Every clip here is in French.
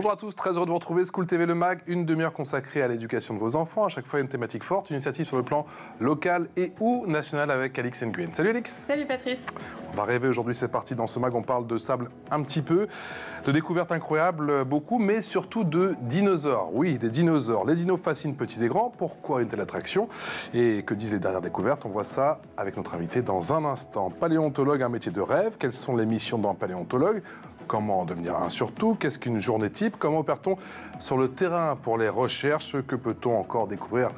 Bonjour à tous, très heureux de vous retrouver. School TV Le Mag, une demi-heure consacrée à l'éducation de vos enfants. À chaque fois, une thématique forte, une initiative sur le plan local et ou national avec Alix Nguyen. Salut Alix. Salut Patrice. On va rêver aujourd'hui, c'est parti. Dans ce mag, on parle de sable un petit peu, de découvertes incroyables, beaucoup, mais surtout de dinosaures. Oui, des dinosaures. Les dinos fascinent petits et grands. Pourquoi une telle attraction? Et que disent les dernières découvertes? On voit ça avec notre invité dans un instant. Paléontologue, un métier de rêve. Quelles sont les missions d'un paléontologue? Comment en devenir un surtout? Qu'est-ce qu'une journée type? Comment opère-t-on sur le terrain pour les recherches? Que peut-on encore découvrir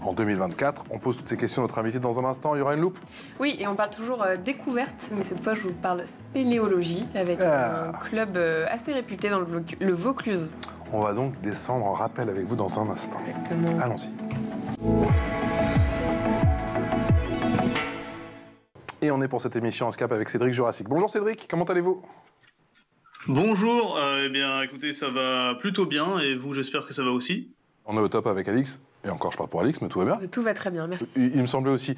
en 2024? On pose toutes ces questions à notre invité dans un instant. Il y aura une loupe? Oui, et on parle toujours découverte, mais cette fois je vous parle spéléologie avec un club assez réputé dans le Vaucluse. On va donc descendre en rappel avec vous dans un instant. Exactement. Allons-y. Et on est pour cette émission en Skype avec Cédric Jurassic. Bonjour Cédric, comment allez-vous? Bonjour, eh bien écoutez, ça va plutôt bien et vous, j'espère que ça va aussi. On est au top avec Alix, et encore je parle pour Alix, mais tout va bien. Tout va très bien, merci. Il me semblait aussi.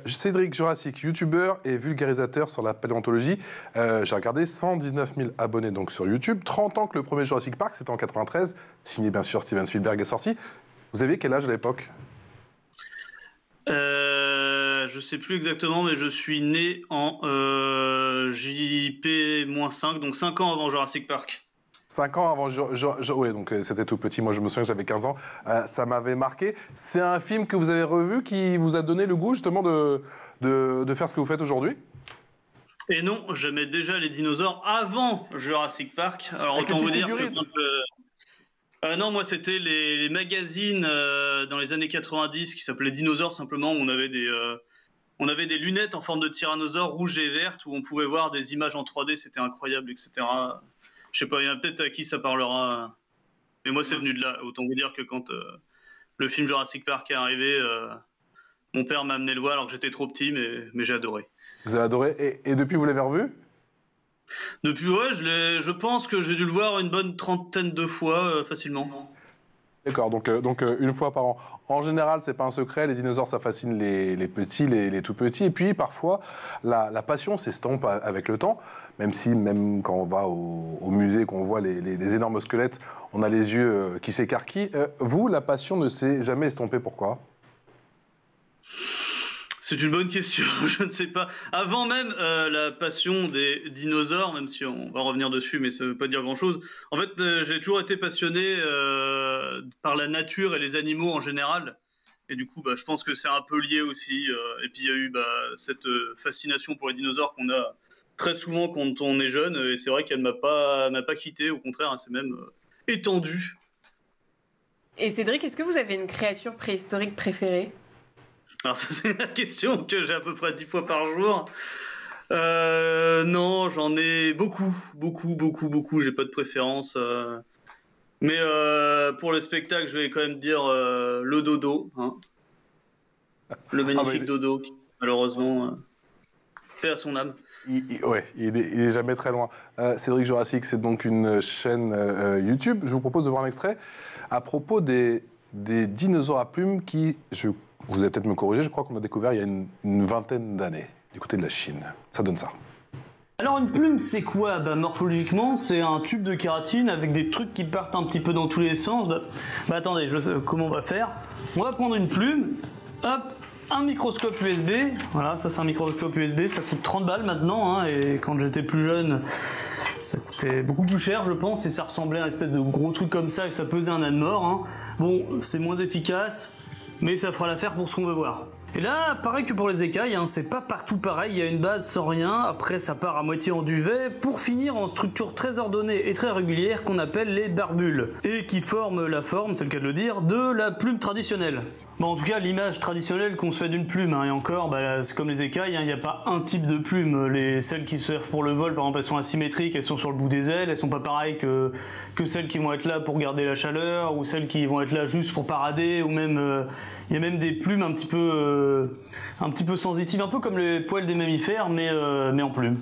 Cédric Jurassic, youtubeur et vulgarisateur sur la paléontologie. J'ai regardé 119 000 abonnés donc sur YouTube. 30 ans que le premier Jurassic Park, c'était en 93, signé bien sûr Steven Spielberg, est sorti. Vous aviez quel âge à l'époque? Je sais plus exactement, mais je suis né en JP-5, donc 5 ans avant Jurassic Park. 5 ans avant... Oui, donc c'était tout petit. Moi, je me souviens que j'avais 15 ans. Ça m'avait marqué. C'est un film que vous avez revu qui vous a donné le goût, justement, de faire ce que vous faites aujourd'hui? Et non, j'aimais déjà les dinosaures avant Jurassic Park. Alors, autant vous dire que... non, moi, c'était les magazines dans les années 90 qui s'appelaient Dinosaures, simplement, où on avait des lunettes en forme de tyrannosaure rouge et verte, où on pouvait voir des images en 3D, c'était incroyable, etc. Je sais pas, il y en a peut-être à qui ça parlera. Mais moi, c'est venu de là. Autant vous dire que quand le film Jurassic Park est arrivé, mon père m'a amené le voir alors que j'étais trop petit, mais j'ai adoré. Vous avez adoré. Et depuis, vous l'avez revu? Depuis, ouais, je pense que j'ai dû le voir une bonne trentaine de fois, facilement. D'accord, donc une fois par an. En général, c'est pas un secret, les dinosaures, ça fascine les petits, les tout petits. Et puis, parfois, la passion s'estompe avec le temps. Même quand on va au musée, qu'on voit les énormes squelettes, on a les yeux qui s'écarquillent. Vous, la passion ne s'est jamais estompée, pourquoi? C'est une bonne question, je ne sais pas. Avant même la passion des dinosaures, même si on va revenir dessus, mais ça ne veut pas dire grand-chose. En fait, j'ai toujours été passionné par la nature et les animaux en général. Et du coup, je pense que c'est un peu lié aussi. Et puis, il y a eu cette fascination pour les dinosaures qu'on a très souvent quand on est jeune. Et c'est vrai qu'elle ne m'a pas quitté. Au contraire, elle s'est même étendue. Et Cédric, est-ce que vous avez une créature préhistorique préférée? Alors ça, c'est la question que j'ai à peu près 10 fois par jour. Non, j'en ai beaucoup. J'ai pas de préférence. Mais pour le spectacle, je vais quand même dire le dodo. Hein. Le magnifique dodo, qui, malheureusement, fait à son âme. Ouais, il est jamais très loin. Cédric Jurassic, c'est donc une chaîne YouTube. Je vous propose de voir un extrait à propos des dinosaures à plumes qui, vous allez peut-être me corriger, je crois qu'on a découvert il y a une vingtaine d'années, du côté de la Chine. Ça donne ça. Alors une plume, c'est quoi? Morphologiquement, c'est un tube de kératine avec des trucs qui partent un petit peu dans tous les sens. Attendez, je sais comment on va faire. On va prendre une plume, hop, un microscope USB. Voilà, ça c'est un microscope USB, ça coûte 30 balles maintenant, hein, et quand j'étais plus jeune, ça coûtait beaucoup plus cher, je pense, et ça ressemblait à un espèce de gros truc comme ça, et ça pesait un âne mort. Hein. Bon, c'est moins efficace, mais ça fera l'affaire pour ce qu'on veut voir. Et là, pareil que pour les écailles, hein, c'est pas partout pareil, il y a une base sans rien, après ça part à moitié en duvet, pour finir en structure très ordonnée et très régulière qu'on appelle les barbules, et qui forment la forme, c'est le cas de le dire, de la plume traditionnelle. Bon, en tout cas, l'image traditionnelle qu'on se fait d'une plume, hein, et encore, c'est comme les écailles, il n'y a pas un type de plume. Celles qui servent pour le vol, par exemple, elles sont asymétriques, elles sont sur le bout des ailes, elles sont pas pareilles que celles qui vont être là pour garder la chaleur, ou celles qui vont être là juste pour parader, ou même, il y a même des plumes un petit peu sensitives, un peu comme les poils des mammifères, mais en plume.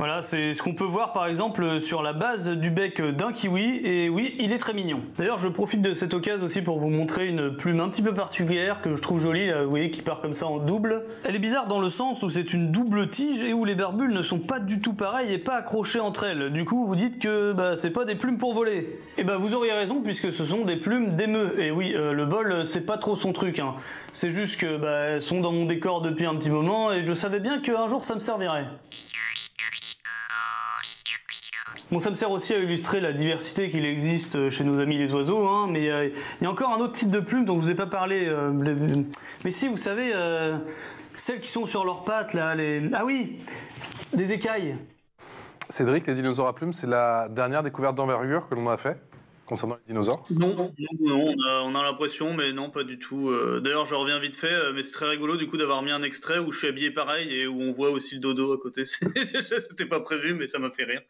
Voilà, c'est ce qu'on peut voir par exemple sur la base du bec d'un kiwi, et oui, il est très mignon. D'ailleurs, je profite de cette occasion aussi pour vous montrer une plume un petit peu particulière que je trouve jolie, là, vous voyez, qui part comme ça en double. Elle est bizarre dans le sens où c'est une double tige et où les barbules ne sont pas du tout pareilles et pas accrochées entre elles. Du coup, vous dites que c'est pas des plumes pour voler. Et vous auriez raison, puisque ce sont des plumes d'émeu. Et oui, le vol, c'est pas trop son truc, hein. C'est juste que elles sont dans mon décor depuis un petit moment et je savais bien qu'un jour ça me servirait. Bon, ça me sert aussi à illustrer la diversité qu'il existe chez nos amis les oiseaux, hein, mais il y a encore un autre type de plumes dont je vous ai pas parlé. Mais si, vous savez, celles qui sont sur leurs pattes, là, ah oui, des écailles. Cédric, les dinosaures à plumes, c'est la dernière découverte d'envergure que l'on a fait concernant les dinosaures? Non, on a l'impression, mais non, pas du tout. D'ailleurs, je reviens vite fait, mais c'est très rigolo du coup d'avoir mis un extrait où je suis habillé pareil et où on voit aussi le dodo à côté. C'était pas prévu, mais ça m'a fait rire.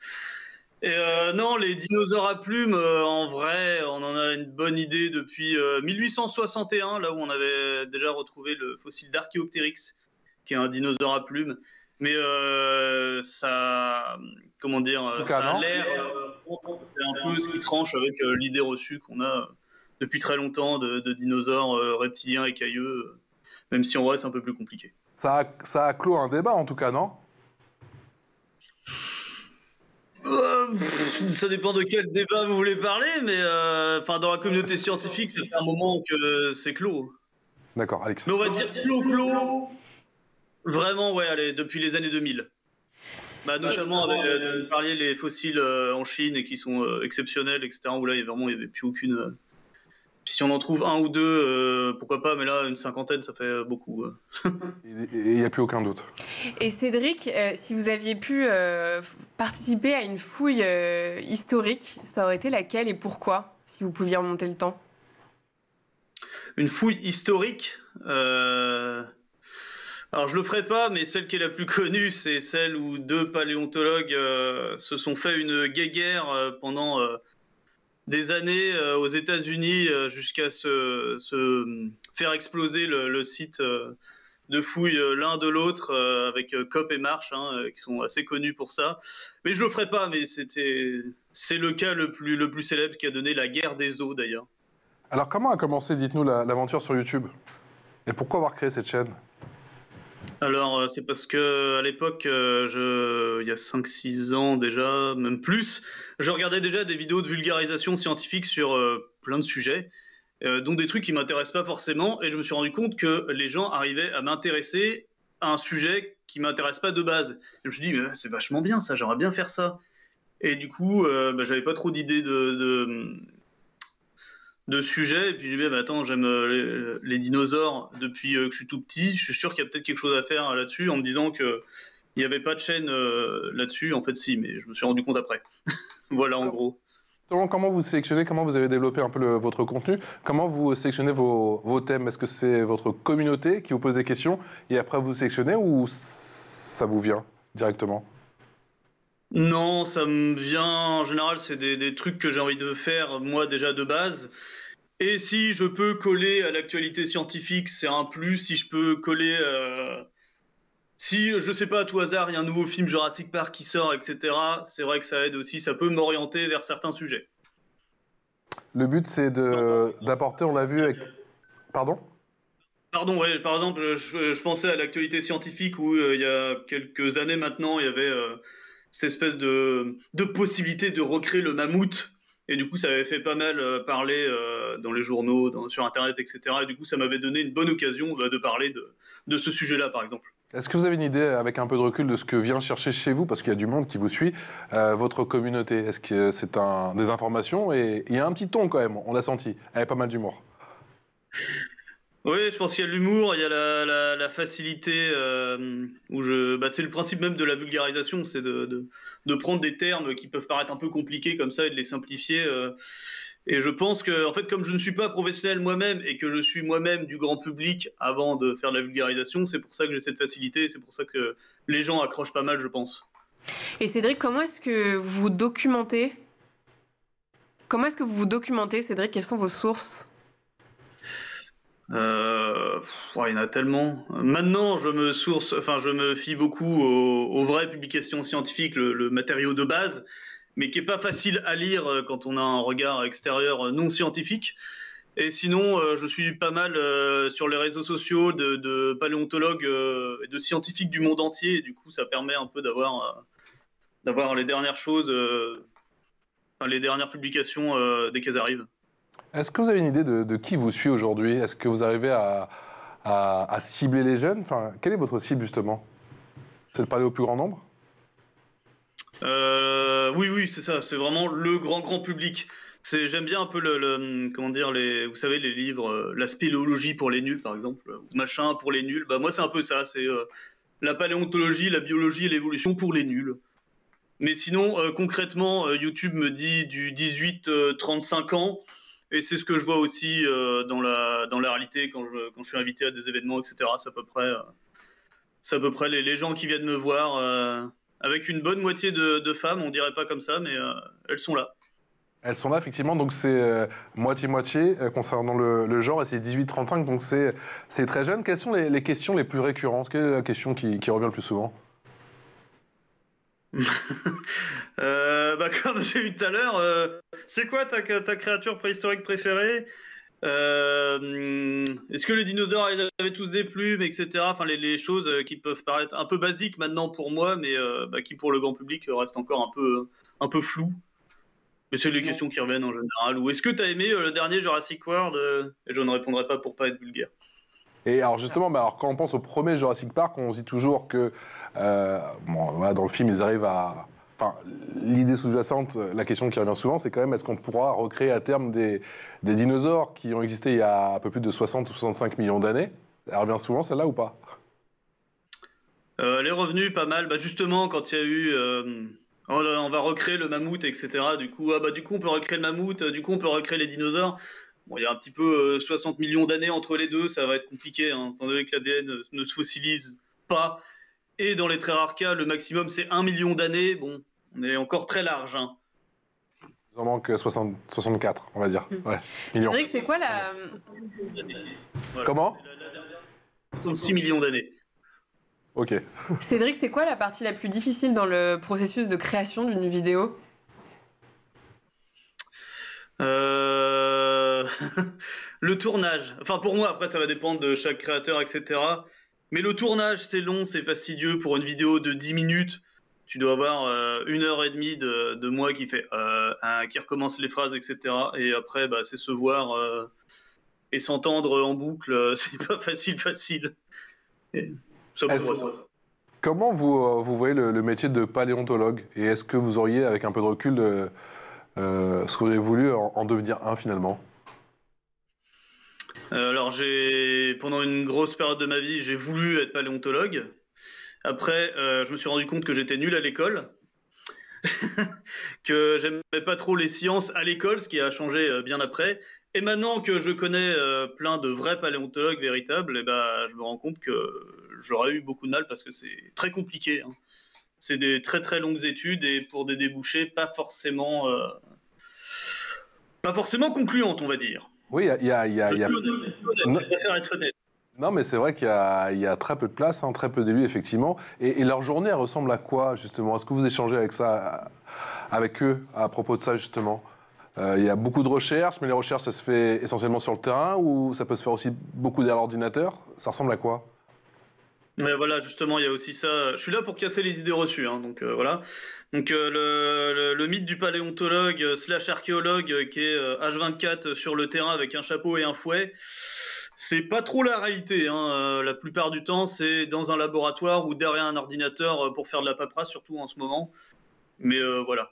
Et non, les dinosaures à plumes, en vrai, on en a une bonne idée depuis 1861, là où on avait déjà retrouvé le fossile d'Archaeopteryx, qui est un dinosaure à plumes. Mais ça, comment dire, ça a l'air c'est un peu ce qui tranche avec l'idée reçue qu'on a depuis très longtemps de dinosaures reptiliens et écailleux, même si en vrai c'est un peu plus compliqué. Ça a clos un débat en tout cas, non? Ça dépend de quel débat vous voulez parler, mais dans la communauté scientifique, ça fait un moment que c'est clos. D'accord, Alex. Mais on va dire clos. Vraiment, ouais, allez, depuis les années 2000. Notamment, vous parliez les fossiles en Chine et qui sont exceptionnels, etc. Où là, il n'y avait plus aucune. Si on en trouve un ou deux, pourquoi pas, mais là, une cinquantaine, ça fait beaucoup. Il n'y a plus aucun doute. Et Cédric, si vous aviez pu participer à une fouille historique, ça aurait été laquelle et pourquoi, si vous pouviez remonter le temps? Une fouille historique alors, je le ferai pas, mais celle qui est la plus connue, c'est celle où deux paléontologues se sont fait une guéguerre pendant des années aux États-Unis jusqu'à se faire exploser le site de fouille l'un de l'autre avec Kopp et Marsh, qui sont assez connus pour ça. Mais je le ferai pas, mais c'est le cas le plus célèbre qui a donné la guerre des os d'ailleurs. Alors, comment a commencé, dites-nous, l'aventure sur YouTube? Et pourquoi avoir créé cette chaîne? Alors, c'est parce que à l'époque, il y a 5-6 ans déjà, même plus, je regardais déjà des vidéos de vulgarisation scientifique sur plein de sujets, dont des trucs qui ne m'intéressent pas forcément, et je me suis rendu compte que les gens arrivaient à m'intéresser à un sujet qui ne m'intéresse pas de base. Et je me suis dit, mais c'est vachement bien ça, j'aimerais bien faire ça. Et du coup, j'avais pas trop d'idées de sujets, et puis je me dis, attends, j'aime les dinosaures depuis que je suis tout petit, je suis sûr qu'il y a peut-être quelque chose à faire là-dessus, en me disant qu'il n'y avait pas de chaîne là-dessus. En fait, si, mais je me suis rendu compte après. Voilà, en gros. Comment vous sélectionnez, comment vous avez développé un peu votre contenu? Comment vous sélectionnez vos thèmes? Est-ce que c'est votre communauté qui vous pose des questions et après vous sélectionnez, ou ça vous vient directement? Non, ça me vient, en général, c'est des trucs que j'ai envie de faire, moi, déjà de base. Et si je peux coller à l'actualité scientifique, c'est un plus. Si je peux coller... Si, je sais pas, à tout hasard, il y a un nouveau film Jurassic Park qui sort, etc., c'est vrai que ça aide aussi, ça peut m'orienter vers certains sujets. Le but, c'est d'apporter, on l'a vu avec... Pardon, ouais, par exemple, je pensais à l'actualité scientifique où il y a quelques années maintenant, il y avait cette espèce de possibilité de recréer le mammouth. Et du coup, ça avait fait pas mal parler dans les journaux, sur Internet, etc. Et du coup, ça m'avait donné une bonne occasion de parler de ce sujet-là, par exemple. est-ce que vous avez une idée, avec un peu de recul, de ce que vient chercher chez vous, parce qu'il y a du monde qui vous suit, votre communauté? Est-ce que c'est des informations? Et il y a un petit ton quand même, on l'a senti, avec pas mal d'humour. Oui, je pense qu'il y a l'humour, il y a la facilité, c'est le principe même de la vulgarisation, c'est de prendre des termes qui peuvent paraître un peu compliqués comme ça et de les simplifier. Et je pense que, en fait, comme je ne suis pas professionnel moi-même et que je suis moi-même du grand public avant de faire de la vulgarisation, c'est pour ça que j'ai cette facilité et c'est pour ça que les gens accrochent pas mal, je pense. Et Cédric, comment est-ce que vous documentez? Cédric? Quelles sont vos sources? Il y en a tellement. Maintenant, je me fie beaucoup aux vraies publications scientifiques, le matériau de base, mais qui est pas facile à lire quand on a un regard extérieur non scientifique. Et sinon, je suis pas mal sur les réseaux sociaux de paléontologues et de scientifiques du monde entier. Et du coup, ça permet un peu d'avoir les dernières choses, les dernières publications dès qu'elles arrivent. Est-ce que vous avez une idée de qui vous suit aujourd'hui? Est-ce que vous arrivez à cibler les jeunes? Enfin, quelle est votre cible, justement? C'est de parler au plus grand nombre? Oui, c'est ça. C'est vraiment le grand public. J'aime bien un peu vous savez, les livres, la spéléologie pour les nuls, par exemple, ou machin pour les nuls. Bah, moi, c'est un peu ça. C'est la paléontologie, la biologie et l'évolution pour les nuls. Mais sinon, concrètement, YouTube me dit du 18-35 ans. Et c'est ce que je vois aussi dans la réalité quand je suis invité à des événements, etc. C'est à peu près les gens qui viennent me voir, avec une bonne moitié de femmes, on dirait pas comme ça, mais elles sont là. Elles sont là, effectivement, donc c'est moitié-moitié concernant le genre, et c'est 18-35, donc c'est très jeune. Quelles sont les questions les plus récurrentes? Quelle est la question qui revient le plus souvent? Comme j'ai eu tout à l'heure, c'est quoi ta créature préhistorique préférée? Est-ce que les dinosaures avaient tous des plumes, etc. Enfin, les choses qui peuvent paraître un peu basiques maintenant pour moi, mais qui pour le grand public restent encore un peu floues. Mais c'est les questions qui reviennent en général. Ou est-ce que tu as aimé le dernier Jurassic World? Et je ne répondrai pas pour pas être vulgaire. Et alors justement, quand on pense au premier Jurassic Park, on se dit toujours que dans le film, ils arrivent à... Enfin, l'idée sous-jacente, la question qui revient souvent, c'est quand même est-ce qu'on pourra recréer à terme des dinosaures qui ont existé il y a un peu plus de 60 ou 65 millions d'années? Elle revient souvent, celle-là, ou pas? Elle est revenue pas mal. Justement, quand il y a eu... on va recréer le mammouth, etc. Du coup, on peut recréer le mammouth, du coup, on peut recréer les dinosaures. Bon, il y a un petit peu 60 millions d'années entre les deux, ça va être compliqué, hein, étant donné que l'ADN ne se fossilise pas. Et dans les très rares cas, le maximum, c'est 1 million d'années. Bon, on est encore très large. Hein. Il en manque 64, on va dire. Ouais, millions. Cédric, c'est quoi la... Voilà. Comment? 66 millions d'années. Ok. Cédric, c'est quoi la partie la plus difficile dans le processus de création d'une vidéo? Le tournage. Enfin, pour moi, après, ça va dépendre de chaque créateur, etc. Mais le tournage, c'est long, c'est fastidieux. Pour une vidéo de 10 minutes, tu dois avoir 1h30 de moi qui recommence les phrases, etc. Et après, c'est se voir et s'entendre en boucle. C'est pas facile. Et ça pour moi, ça. Comment vous voyez le métier de paléontologue? Et est-ce que vous auriez, avec un peu de recul, ce que vous avez voulu en devenir un finalement? Alors, pendant une grosse période de ma vie, j'ai voulu être paléontologue. Après, je me suis rendu compte que j'étais nul à l'école, que j'aimais pas trop les sciences à l'école, ce qui a changé bien après. Et maintenant que je connais plein de vrais paléontologues véritables, je me rends compte que j'aurais eu beaucoup de mal parce que c'est très compliqué. Hein. C'est des très très longues études et pour des débouchés pas forcément concluantes, on va dire. Oui, Je préfère être honnête. Non, mais c'est vrai qu'il y a très peu de place, hein, très peu d'élus, effectivement. Et leur journée, elle ressemble à quoi, justement? Est-ce que vous échangez avec eux à propos de ça, justement? Il y a beaucoup de recherches, mais les recherches, ça se fait essentiellement sur le terrain ou ça peut se faire aussi beaucoup derrière l'ordinateur? Ça ressemble à quoi? Mais voilà, justement, il y a aussi ça. Je suis là pour casser les idées reçues, hein, donc voilà. Donc le mythe du paléontologue / archéologue qui est H24 sur le terrain avec un chapeau et un fouet, c'est pas trop la réalité. Hein. La plupart du temps, c'est dans un laboratoire ou derrière un ordinateur pour faire de la paperasse, surtout en ce moment. Mais voilà,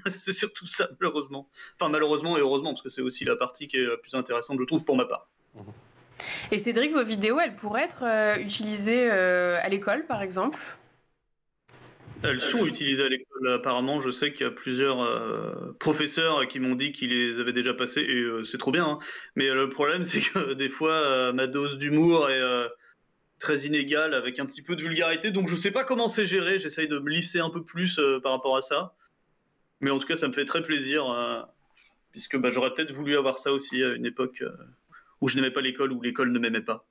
c'est surtout ça, malheureusement. Enfin, malheureusement et heureusement, parce que c'est aussi la partie qui est la plus intéressante, je trouve, pour ma part. Et Cédric, vos vidéos, elles pourraient être utilisées à l'école, par exemple? Elles sont utilisées à l'école, apparemment. Je sais qu'il y a plusieurs professeurs qui m'ont dit qu'ils les avaient déjà passées, et c'est trop bien. Hein. Mais le problème, c'est que des fois, ma dose d'humour est très inégale, avec un petit peu de vulgarité. Donc, je ne sais pas comment c'est géré. J'essaye de me lisser un peu plus par rapport à ça. Mais en tout cas, ça me fait très plaisir, puisque j'aurais peut-être voulu avoir ça aussi à une époque où je n'aimais pas l'école, où l'école ne m'aimait pas.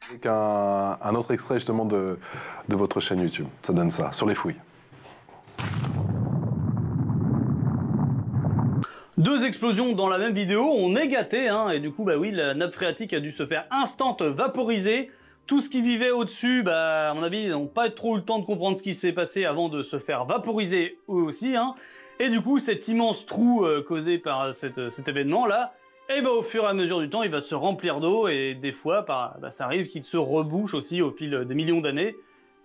Avec un autre extrait justement de votre chaîne YouTube, ça donne ça, sur les fouilles. 2 explosions dans la même vidéo, on est gâté, hein, et du coup, bah oui, la nappe phréatique a dû se faire instant vaporiser. Tout ce qui vivait au-dessus, bah, à mon avis, ils n'ont pas trop eu le temps de comprendre ce qui s'est passé avant de se faire vaporiser eux aussi, hein. Et du coup, cet immense trou causé par cet événement-là, et bah, au fur et à mesure du temps, il va se remplir d'eau, et des fois, ça arrive qu'il se rebouche aussi au fil des millions d'années,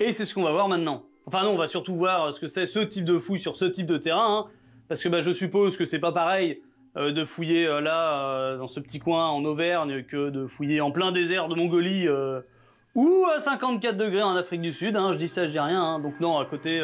et c'est ce qu'on va voir maintenant. Enfin non, on va surtout voir ce que c'est ce type de fouille sur ce type de terrain, hein. Parce que bah, je suppose que c'est pas pareil de fouiller là, dans ce petit coin en Auvergne, que de fouiller en plein désert de Mongolie ou à 54 degrés en Afrique du Sud. Hein, je dis ça, je dis rien. Hein, donc non, à côté,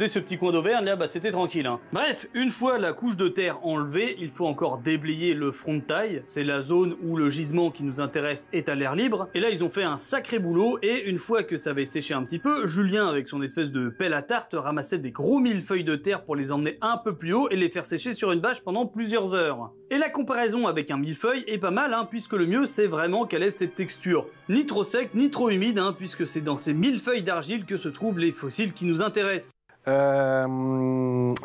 ce petit coin d'Auvergne, là, bah, c'était tranquille. Hein. Bref, une fois la couche de terre enlevée, il faut encore déblayer le front de taille. C'est la zone où le gisement qui nous intéresse est à l'air libre. Et là, ils ont fait un sacré boulot. Et une fois que ça avait séché un petit peu, Julien, avec son espèce de pelle à tarte, ramassait des gros millefeuilles de terre pour les emmener un peu plus haut et les faire sécher sur une bâche pendant plusieurs heures. Et la comparaison avec un millefeuille est pas mal, hein, puisque le mieux, c'est vraiment qu'elle ait cette texture. Ni trop sec, ni trop humide, hein, puisque c'est dans ces millefeuilles d'argile que se trouvent les fossiles qui nous intéressent.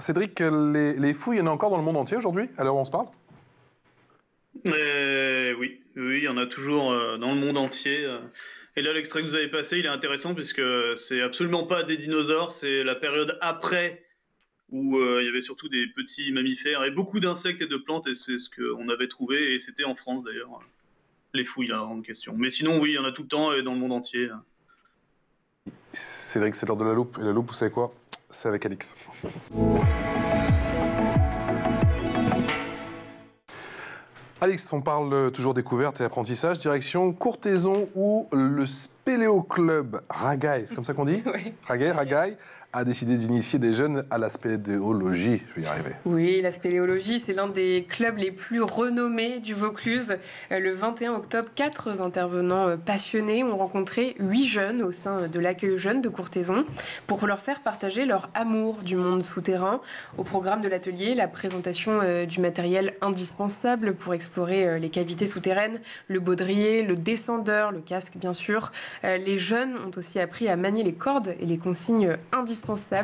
Cédric, les fouilles, il y en a encore dans le monde entier aujourd'hui, à l'heure où on se parle? Oui, il y en a toujours dans le monde entier. Et là, l'extrait que vous avez passé, il est intéressant puisque c'est absolument pas des dinosaures, c'est la période après où il y avait surtout des petits mammifères et beaucoup d'insectes et de plantes, et c'est ce qu'on avait trouvé, et c'était en France d'ailleurs, les fouilles là, en question. Mais sinon, oui, il y en a tout le temps et dans le monde entier. Cédric, c'est l'heure de la loupe, et la loupe, vous savez quoi? C'est avec Alix. Alix, on parle toujours découverte et apprentissage. Direction Courthézon, où le Spéléo Club Ragaille, c'est comme ça qu'on dit? Oui. Ragaille a décidé d'initier des jeunes à la spéléologie. Je vais y arriver. Oui, la spéléologie, c'est l'un des clubs les plus renommés du Vaucluse. Le 21 octobre, 4 intervenants passionnés ont rencontré 8 jeunes au sein de l'accueil jeune de Courthézon pour leur faire partager leur amour du monde souterrain. Au programme de l'atelier, la présentation du matériel indispensable pour explorer les cavités souterraines, le baudrier, le descendeur, le casque bien sûr. Les jeunes ont aussi appris à manier les cordes et les consignes indispensables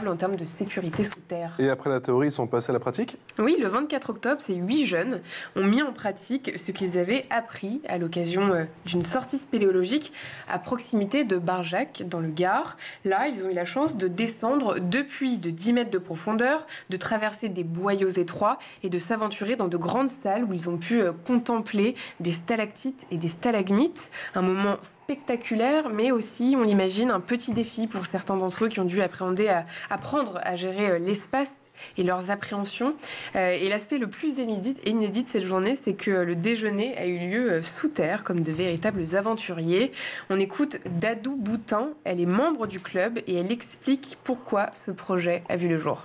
en termes de sécurité sous terre. Et après la théorie, ils sont passés à la pratique? Oui, le 24 octobre, ces 8 jeunes ont mis en pratique ce qu'ils avaient appris à l'occasion d'une sortie spéléologique à proximité de Barjac, dans le Gard. Là, ils ont eu la chance de descendre deux puits de 10 mètres de profondeur, de traverser des boyaux étroits et de s'aventurer dans de grandes salles où ils ont pu contempler des stalactites et des stalagmites. Un moment spectaculaire, mais aussi, on l'imagine, un petit défi pour certains d'entre eux qui ont dû apprendre à gérer l'espace et leurs appréhensions. Et l'aspect le plus inédit de cette journée, c'est que le déjeuner a eu lieu sous terre, comme de véritables aventuriers. On écoute Dadou Boutin, elle est membre du club et elle explique pourquoi ce projet a vu le jour.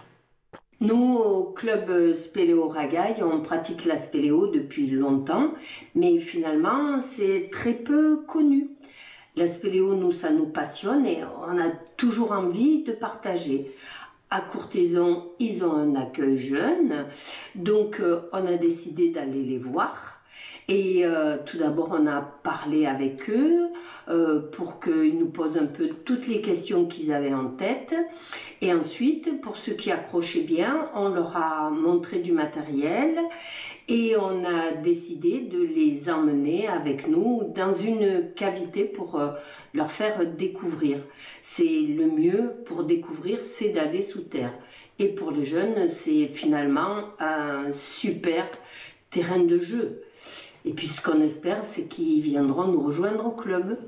Nous, au club Spéléo Ragaille, on pratique la spéléo depuis longtemps, mais finalement, c'est très peu connu. La spéléo, nous, ça nous passionne et on a toujours envie de partager. À Courthézon, ils ont un accueil jeune, donc on a décidé d'aller les voir. Et tout d'abord, on a parlé avec eux pour qu'ils nous posent un peu toutes les questions qu'ils avaient en tête. Et ensuite, pour ceux qui accrochaient bien, on leur a montré du matériel et on a décidé de les emmener avec nous dans une cavité pour leur faire découvrir. C'est le mieux pour découvrir, c'est d'aller sous terre. Et pour les jeunes, c'est finalement un super terrain de jeu. Et puis ce qu'on espère, c'est qu'ils viendront nous rejoindre au club.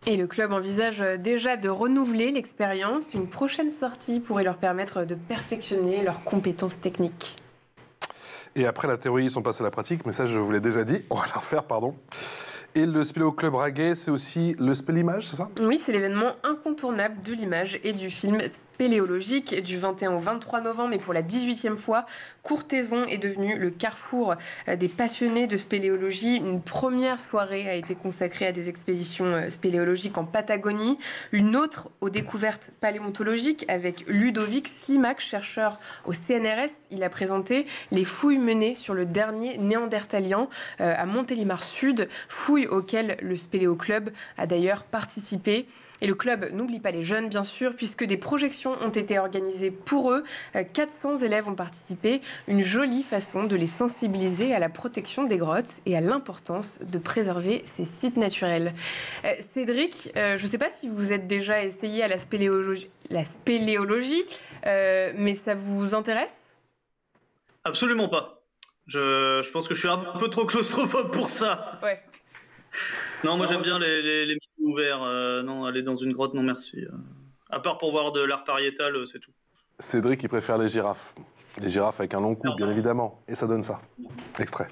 Et le club envisage déjà de renouveler l'expérience. Une prochaine sortie pourrait leur permettre de perfectionner leurs compétences techniques. Et après la théorie, ils sont passés à la pratique, mais ça, je vous l'ai déjà dit. On va la refaire, pardon. Et le Spéléo Club Ragaille, c'est aussi le Spélimage, c'est ça? Oui, c'est l'événement incontournable de l'image et du film spéléologique du 21 au 23 novembre, et pour la 18e fois, Courthézon est devenu le carrefour des passionnés de spéléologie. Une première soirée a été consacrée à des expéditions spéléologiques en Patagonie, une autre aux découvertes paléontologiques avec Ludovic Slimak, chercheur au CNRS. Il a présenté les fouilles menées sur le dernier néandertalien à Montélimar Sud, fouilles auxquelles le Spéléo Club a d'ailleurs participé. Et le club n'oublie pas les jeunes, bien sûr, puisque des projections ont été organisées pour eux. 400 élèves ont participé. Une jolie façon de les sensibiliser à la protection des grottes et à l'importance de préserver ces sites naturels. Cédric, je ne sais pas si vous êtes déjà essayé à la spéléologie, mais ça vous intéresse ? Absolument pas. Je pense que je suis un peu trop claustrophobe pour ça. Ouais. Non, moi j'aime bien les milieux ouverts. Non, aller dans une grotte, non merci. À part pour voir de l'art pariétal, c'est tout. Cédric, il préfère les girafes. Les girafes avec un long cou, bien évidemment. Et ça donne ça. Extrait.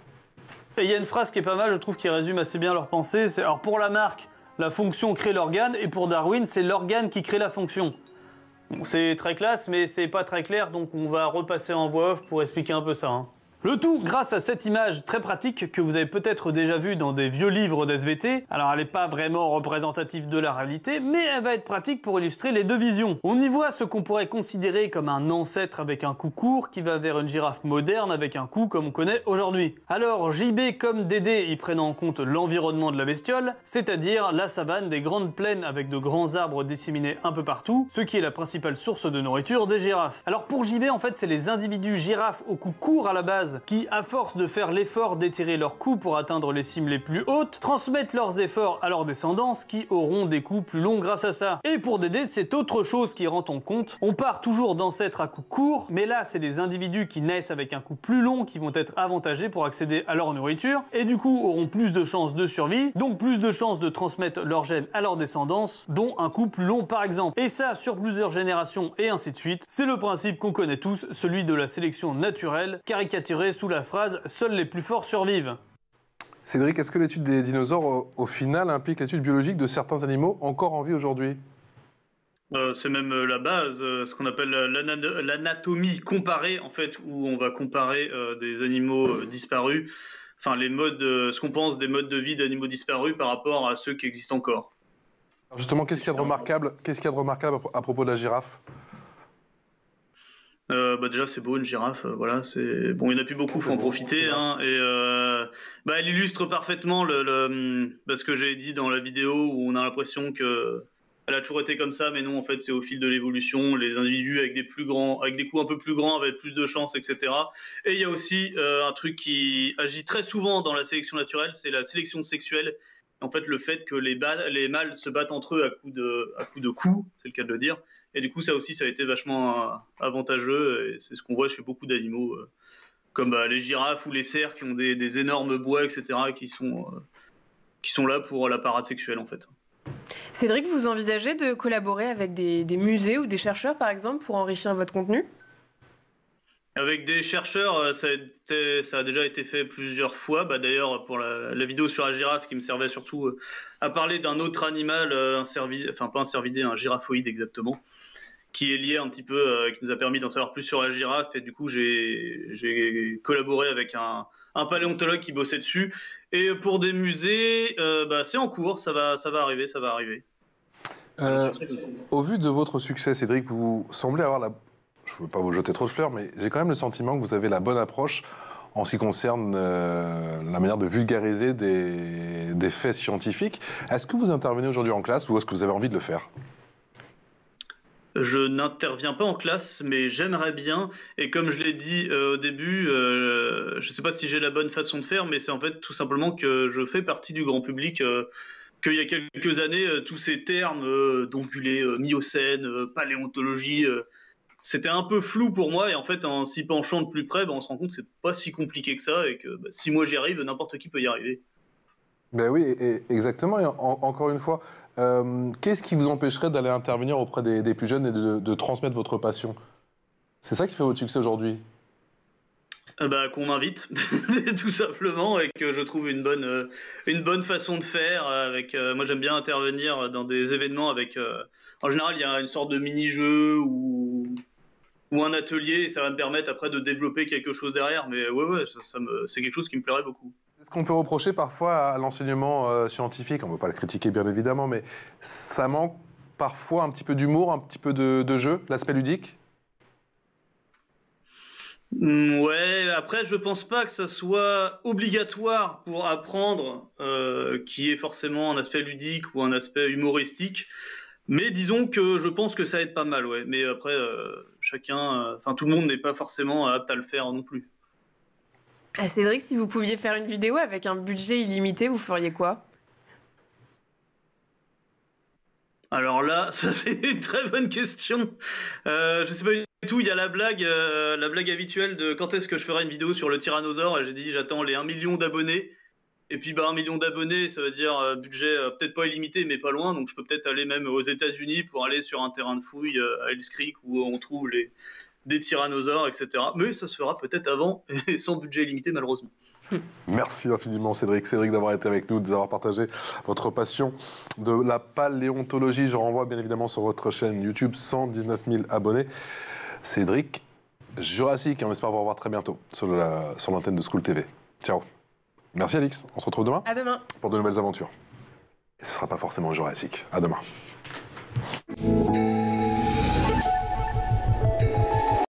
Et il y a une phrase qui est pas mal, je trouve, qui résume assez bien leur pensée. C'est, alors pour Lamarck, la fonction crée l'organe, et pour Darwin, c'est l'organe qui crée la fonction. Bon, c'est très classe, mais c'est pas très clair, donc on va repasser en voix off pour expliquer un peu ça. Hein. Le tout grâce à cette image très pratique que vous avez peut-être déjà vue dans des vieux livres d'SVT. Alors elle n'est pas vraiment représentative de la réalité, mais elle va être pratique pour illustrer les deux visions. On y voit ce qu'on pourrait considérer comme un ancêtre avec un cou court qui va vers une girafe moderne avec un cou comme on connaît aujourd'hui. Alors JB comme Dédé y prennent en compte l'environnement de la bestiole, c'est-à-dire la savane, des grandes plaines avec de grands arbres disséminés un peu partout, ce qui est la principale source de nourriture des girafes. Alors pour JB en fait c'est les individus girafes au cou court à la base qui, à force de faire l'effort d'étirer leur cou pour atteindre les cimes les plus hautes, transmettent leurs efforts à leurs descendants qui auront des coups plus longs grâce à ça. Et pour Dédé, c'est autre chose qui rentre en compte. On part toujours d'ancêtres à cou court, mais là, c'est des individus qui naissent avec un cou plus long qui vont être avantagés pour accéder à leur nourriture, et du coup auront plus de chances de survie, donc plus de chances de transmettre leurs gènes à leur descendance, dont un cou plus long par exemple. Et ça, sur plusieurs générations et ainsi de suite. C'est le principe qu'on connaît tous, celui de la sélection naturelle, caricaturé sous la phrase « Seuls les plus forts survivent ». Cédric, est-ce que l'étude des dinosaures, au final, implique l'étude biologique de certains animaux encore en vie aujourd'hui ? C'est même la base, ce qu'on appelle l'anatomie comparée, en fait, où on va comparer des animaux disparus, enfin les modes, ce qu'on pense des modes de vie d'animaux disparus par rapport à ceux qui existent encore. Alors justement, qu'est-ce qu'il y a de remarquable à propos de la girafe ? Déjà c'est beau une girafe, voilà, c'est bon, il n'y en a plus beaucoup, faut en profiter, hein, et elle illustre parfaitement ce que j'ai dit dans la vidéo où on a l'impression que elle a toujours été comme ça, mais non, en fait c'est au fil de l'évolution, les individus avec des coups un peu plus grands avaient plus de chance, etc. Et il y a aussi un truc qui agit très souvent dans la sélection naturelle, c'est la sélection sexuelle. En fait, le fait que les mâles se battent entre eux à coups de coups, c'est le cas de le dire. Et du coup, ça aussi, ça a été vachement avantageux. Et c'est ce qu'on voit chez beaucoup d'animaux, comme les girafes ou les cerfs qui ont des énormes bois, etc., qui sont là pour la parade sexuelle, en fait. Cédric, vous envisagez de collaborer avec des musées ou des chercheurs, par exemple, pour enrichir votre contenu ? Avec des chercheurs, ça a déjà été fait plusieurs fois. D'ailleurs, pour la vidéo sur la girafe, qui me servait surtout à parler d'un autre animal, pas un cervidé, un giraffoïde exactement, qui est lié un petit peu, qui nous a permis d'en savoir plus sur la girafe. Et du coup, j'ai collaboré avec un paléontologue qui bossait dessus. Et pour des musées, c'est en cours, ça va arriver. Au vu de votre succès, Cédric, vous semblez avoir je ne veux pas vous jeter trop de fleurs, mais j'ai quand même le sentiment que vous avez la bonne approche en ce qui concerne la manière de vulgariser des faits scientifiques. Est-ce que vous intervenez aujourd'hui en classe ou est-ce que vous avez envie de le faire ? Je n'interviens pas en classe, mais j'aimerais bien. Et comme je l'ai dit au début, je ne sais pas si j'ai la bonne façon de faire, mais c'est en fait tout simplement que je fais partie du grand public. Qu'il y a quelques années, tous ces termes d'ongulés, miocène, paléontologie, c'était un peu flou pour moi. Et en fait, en s'y penchant de plus près, on se rend compte que c'est pas si compliqué que ça et que si moi j'y arrive, n'importe qui peut y arriver. Ben oui, exactement. Et encore une fois, qu'est-ce qui vous empêcherait d'aller intervenir auprès des plus jeunes et de transmettre votre passion ? C'est ça qui fait votre succès aujourd'hui ? Qu'on m'invite, tout simplement, et que je trouve une bonne façon de faire. Moi, j'aime bien intervenir dans des événements avec... en général, il y a une sorte de mini-jeu ou un atelier, et ça va me permettre après de développer quelque chose derrière. Mais ouais, c'est quelque chose qui me plairait beaucoup. Ce qu'on peut reprocher parfois à l'enseignement scientifique, on ne veut pas le critiquer bien évidemment, mais ça manque parfois un petit peu d'humour, un petit peu de jeu, l'aspect ludique. Ouais, après je pense pas que ça soit obligatoire pour apprendre qu'il y ait forcément un aspect ludique ou un aspect humoristique, mais disons que je pense que ça aide pas mal, ouais. Mais après tout le monde n'est pas forcément apte à le faire non plus. Cédric, si vous pouviez faire une vidéo avec un budget illimité, vous feriez quoi ? Alors là, ça c'est une très bonne question. Je sais pas du tout, il y a la blague habituelle de quand est-ce que je ferai une vidéo sur le tyrannosaure, et j'ai dit j'attends les 1 million d'abonnés. Et puis 1 million d'abonnés, ça veut dire budget peut-être pas illimité, mais pas loin. Donc je peux peut-être aller même aux États-Unis pour aller sur un terrain de fouille à Hells Creek où on trouve des tyrannosaures, etc. Mais ça se fera peut-être avant et sans budget illimité malheureusement. Merci infiniment Cédric d'avoir été avec nous, d'avoir partagé votre passion de la paléontologie. Je renvoie bien évidemment sur votre chaîne YouTube, 119 000 abonnés. Cédric, Jurassic, et on espère vous revoir très bientôt sur l'antenne de School TV. Ciao. Merci Alix, on se retrouve demain. À demain. Pour de nouvelles aventures. Et ce ne sera pas forcément Jurassic. À demain.